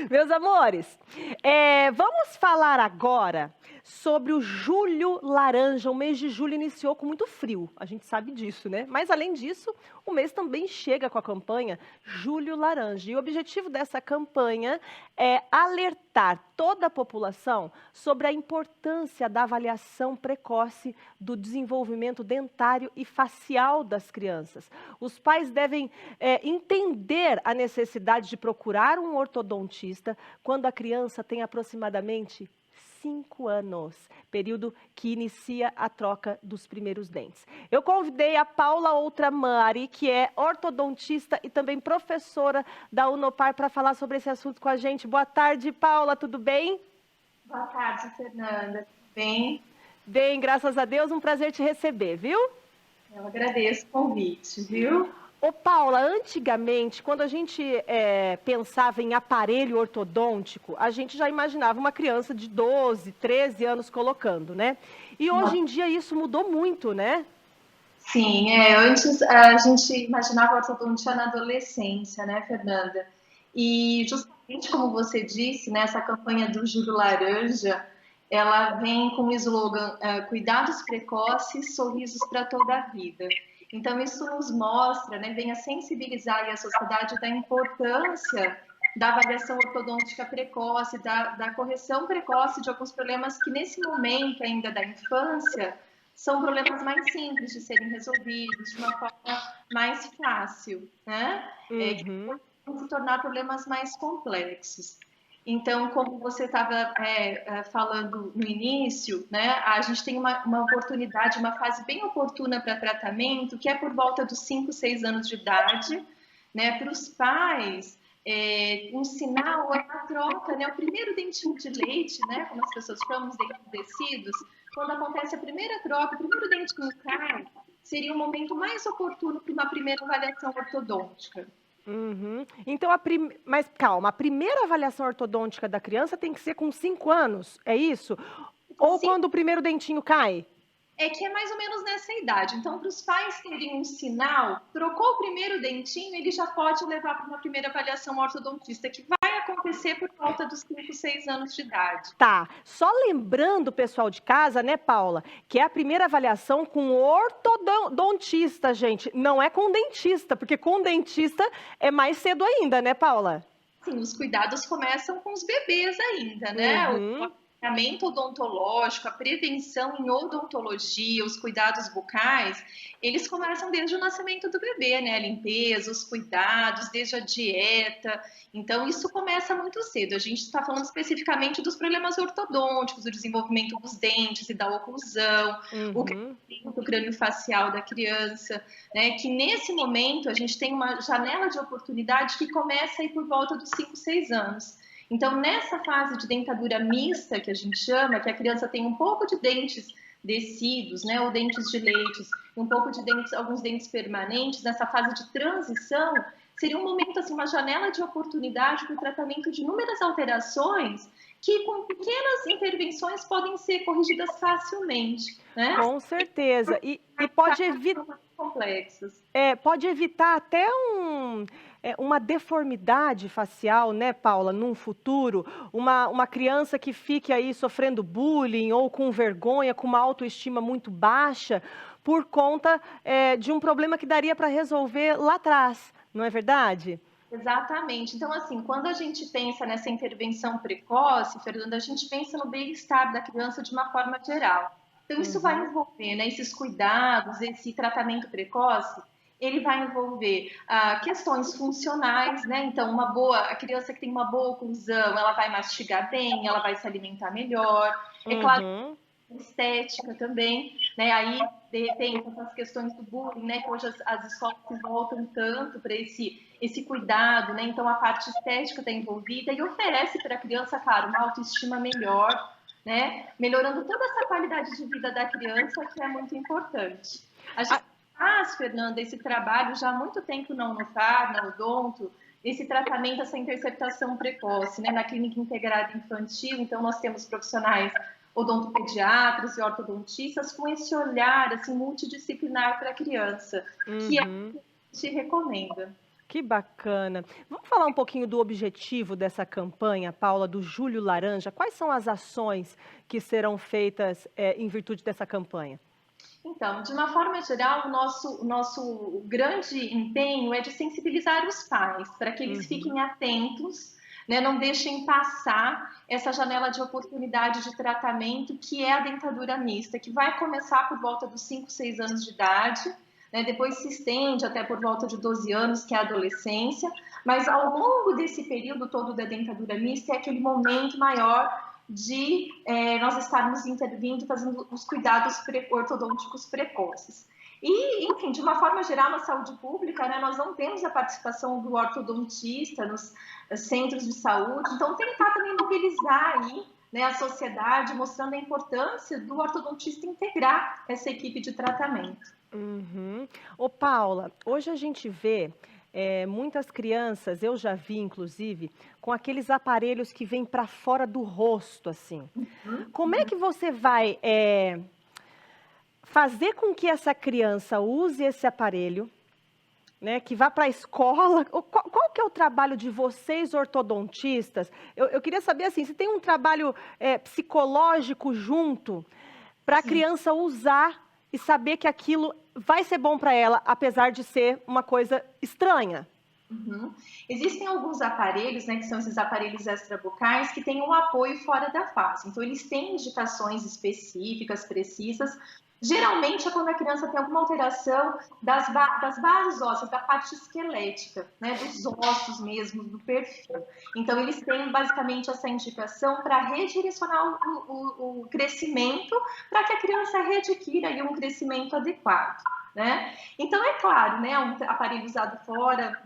Meus amores, vamos falar agora sobre o Julho Laranja. O mês de julho iniciou com muito frio, a gente sabe disso, né? Mas, além disso, o mês também chega com a campanha Julho Laranja. E o objetivo dessa campanha é alertar toda a população sobre a importância da avaliação precoce do desenvolvimento dentário e facial das crianças. Os pais devem entender a necessidade de procurar um ortodontista quando a criança tem aproximadamente 5 anos, período que inicia a troca dos primeiros dentes. Eu convidei a Paula Outramari, que é ortodontista e também professora da Unopar, para falar sobre esse assunto com a gente. Boa tarde, Paula, tudo bem? Boa tarde, Fernanda. Tudo bem? Bem, graças a Deus, um prazer te receber, viu? Eu agradeço o convite, viu? Ô Paula, antigamente, quando a gente pensava em aparelho ortodôntico, a gente já imaginava uma criança de 12, 13 anos colocando, né? E hoje em dia isso mudou muito, né? Sim, antes a gente imaginava a ortodontia na adolescência, né, Fernanda? E justamente como você disse, né, essa campanha do Julho Laranja, ela vem com o slogan cuidados precoces, sorrisos para toda a vida. Então isso nos mostra, né, vem a sensibilizar a sociedade da importância da avaliação ortodôntica precoce, da correção precoce de alguns problemas que nesse momento ainda da infância são problemas mais simples de serem resolvidos, de uma forma mais fácil, né? Que podem se tornar problemas mais complexos. Então, como você estava falando no início, né, a gente tem uma oportunidade, uma fase bem oportuna para tratamento, que é por volta dos 5, 6 anos de idade, né, para os pais um sinal é a troca, né, o primeiro dentinho de leite, né, como as pessoas chamam, os dentes descidos, quando acontece a primeira troca, o primeiro dentinho cai, seria o momento mais oportuno para uma primeira avaliação ortodôntica. Então, mas calma, a primeira avaliação ortodôntica da criança tem que ser com 5 anos, é isso? Ou Sim. quando o primeiro dentinho cai? É que é mais ou menos nessa idade. Então, para os pais terem um sinal, trocou o primeiro dentinho, ele já pode levar para uma primeira avaliação ortodontista, que vai acontecer por volta dos 5, 6 anos de idade. Tá, só lembrando o pessoal de casa, né, Paula, que é a primeira avaliação com ortodontista, gente, não é com dentista, porque com dentista é mais cedo ainda, né, Paula? Sim, os cuidados começam com os bebês ainda, né? O acompanhamento odontológico, a prevenção em odontologia, os cuidados bucais, eles começam desde o nascimento do bebê, né? A limpeza, os cuidados, desde a dieta. Então, isso começa muito cedo. A gente está falando especificamente dos problemas ortodônticos, do desenvolvimento dos dentes e da oclusão, o crescimento crâniofacial da criança, né? Que nesse momento a gente tem uma janela de oportunidade que começa aí por volta dos 5, 6 anos. Então, nessa fase de dentadura mista, que a gente chama, que a criança tem um pouco de dentes descidos, né, ou dentes de leite, um pouco de dentes, alguns dentes permanentes, nessa fase de transição, seria um momento, assim, uma janela de oportunidade para o tratamento de inúmeras alterações que, com pequenas intervenções, podem ser corrigidas facilmente, né? Com certeza. E pode evitar complexos. Pode evitar até uma deformidade facial, né, Paula, num futuro, uma criança que fique aí sofrendo bullying ou com vergonha, com uma autoestima muito baixa, por conta de um problema que daria para resolver lá atrás, não é verdade? Exatamente. Então, assim, quando a gente pensa nessa intervenção precoce, Fernanda, a gente pensa no bem-estar da criança de uma forma geral. Então, isso vai envolver, né, esses cuidados, esse tratamento precoce, ele vai envolver questões funcionais, né? Então, a criança que tem uma boa oclusão, ela vai mastigar bem, ela vai se alimentar melhor. É claro, estética também, né? Aí, de repente, essas questões do bullying, né? Que hoje as escolas se voltam tanto para esse cuidado, né? Então, a parte estética está envolvida e oferece para a criança, claro, uma autoestima melhor, né? Melhorando toda essa qualidade de vida da criança, que é muito importante. A gente faz, Fernanda, esse trabalho já há muito tempo na Unopar, na Odonto, esse tratamento, essa interceptação precoce, né? Na clínica integrada infantil, então nós temos profissionais odontopediatras e ortodontistas com esse olhar assim multidisciplinar para a criança, que é o que a gente recomenda. Que bacana. Vamos falar um pouquinho do objetivo dessa campanha, Paula, do Julho Laranja. Quais são as ações que serão feitas em virtude dessa campanha? Então, de uma forma geral, o nosso grande empenho é de sensibilizar os pais, para que eles Uhum. fiquem atentos, né, não deixem passar essa janela de oportunidade de tratamento, que é a dentadura mista, que vai começar por volta dos 5, 6 anos de idade, né, depois se estende até por volta de 12 anos, que é a adolescência, mas ao longo desse período todo da dentadura mista é aquele momento maior de nós estarmos intervindo, fazendo os cuidados ortodônticos precoces. E, enfim, de uma forma geral, na saúde pública, né, nós não temos a participação do ortodontista nos centros de saúde, então tentar também mobilizar aí, né, a sociedade, mostrando a importância do ortodontista integrar essa equipe de tratamento. Uhum. Ô, Paula, hoje a gente vê muitas crianças, eu já vi inclusive, com aqueles aparelhos que vêm para fora do rosto, assim. Como é que você vai fazer com que essa criança use esse aparelho, né, que vá para a escola? Qual que é o trabalho de vocês, ortodontistas? Eu queria saber, assim, se tem um trabalho psicológico junto para a Sim. criança usar e saber que aquilo vai ser bom para ela, apesar de ser uma coisa estranha. Uhum. Existem alguns aparelhos, né, que são esses aparelhos extrabucais, que têm um apoio fora da face. Então, eles têm indicações específicas, precisas. Geralmente é quando a criança tem alguma alteração das bases ósseas, da parte esquelética, né, dos ossos mesmo, do perfil. Então, eles têm basicamente essa indicação para redirecionar o crescimento, para que a criança readquira aí um crescimento adequado. Né? Então, é claro, né, um aparelho usado fora,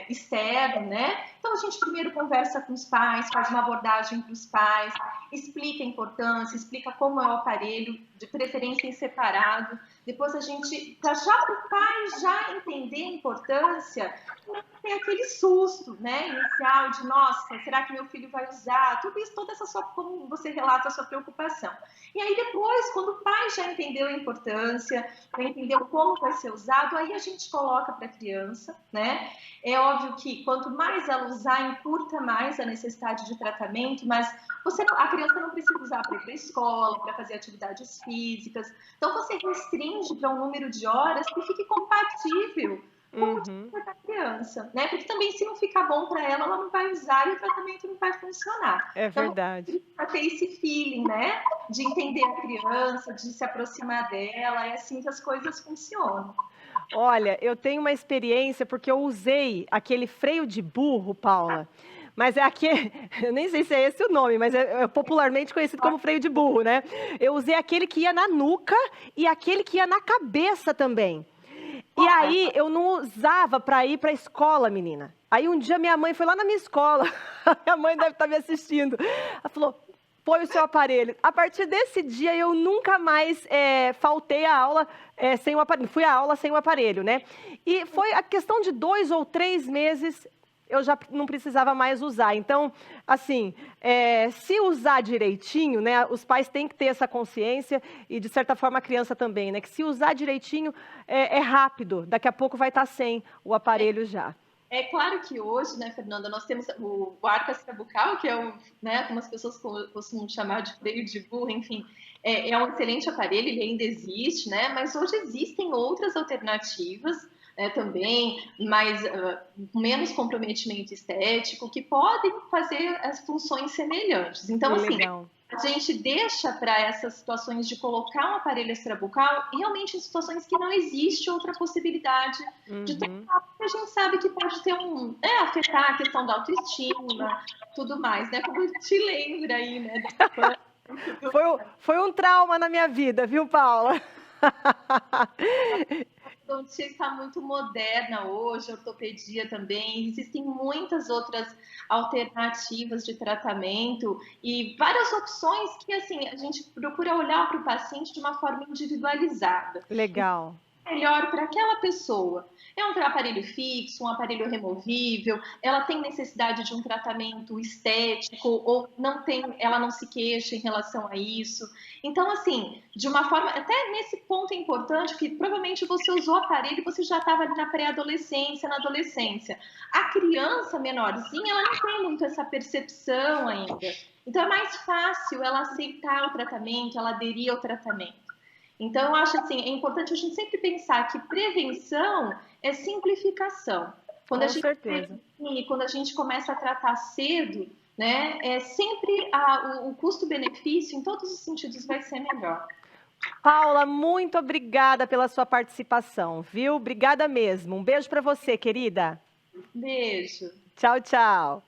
externo, né? Então, a gente primeiro conversa com os pais, faz uma abordagem para os pais, explica a importância, explica como é o aparelho, de preferência em separado. Depois a gente, já para o pai já entender a importância, tem aquele susto, né, inicial de, nossa, será que meu filho vai usar? Tudo isso, toda essa sua, como você relata a sua preocupação. E aí depois, quando o pai já entendeu a importância, já entendeu como vai ser usado, aí a gente coloca para a criança, né? É óbvio que quanto mais ela usar, encurta mais a necessidade de tratamento, mas a criança não precisa usar para ir para a escola, para fazer atividades físicas. Então você restringe para um número de horas que fique compatível com o Uhum. dia da criança, né? Porque também se não ficar bom para ela não vai usar e o tratamento não vai funcionar. É Então, verdade. para ter esse feeling, né? De entender a criança, de se aproximar dela, é assim que as coisas funcionam. Olha, eu tenho uma experiência porque eu usei aquele freio de burro, Paula. Mas é aquele, eu nem sei se é esse o nome, mas é popularmente conhecido como freio de burro, né? Eu usei aquele que ia na nuca e aquele que ia na cabeça também. E aí eu não usava para ir para a escola, menina. Aí um dia minha mãe foi lá na minha escola, minha mãe deve estar me assistindo. Ela falou: põe o seu aparelho. A partir desse dia eu nunca mais faltei a aula sem o aparelho. Fui à aula sem o aparelho, né? E foi a questão de 2 ou 3 meses eu já não precisava mais usar. Então, assim, se usar direitinho, né, os pais têm que ter essa consciência e, de certa forma, a criança também, né, que se usar direitinho é rápido, daqui a pouco vai estar sem o aparelho já. É claro que hoje, né, Fernanda, nós temos o arco extrabucal, que é o, né, como as pessoas costumam chamar de freio de burro, enfim, é um excelente aparelho, ele ainda existe, né, mas hoje existem outras alternativas, né, também, mais, menos comprometimento estético, que podem fazer as funções semelhantes. Então, assim, Legal. a gente deixa para essas situações de colocar um aparelho extrabucal realmente em situações que não existe outra possibilidade de Uhum. tratar, porque a gente sabe que pode ter afetar a questão da autoestima, tudo mais, né? Como te lembra aí, né? Foi um trauma na minha vida, viu, Paula? A odontologia está muito moderna hoje, a ortopedia também, existem muitas outras alternativas de tratamento e várias opções que, assim, a gente procura olhar para o paciente de uma forma individualizada. Legal. melhor para aquela pessoa. É um aparelho fixo, um aparelho removível, ela tem necessidade de um tratamento estético ou não tem, ela não se queixa em relação a isso. Então, assim, de uma forma, até nesse ponto é importante, que provavelmente você usou o aparelho e você já estava ali na pré-adolescência, na adolescência. A criança menorzinha, ela não tem muito essa percepção ainda. Então, é mais fácil ela aceitar o tratamento, ela aderir ao tratamento. Então, eu acho assim, é importante a gente sempre pensar que prevenção é simplificação. Quando a Com gente certeza. previne, quando a gente começa a tratar cedo, né, é sempre o custo-benefício, em todos os sentidos, vai ser melhor. Paula, muito obrigada pela sua participação, viu? Obrigada mesmo. Um beijo para você, querida. Beijo. Tchau, tchau.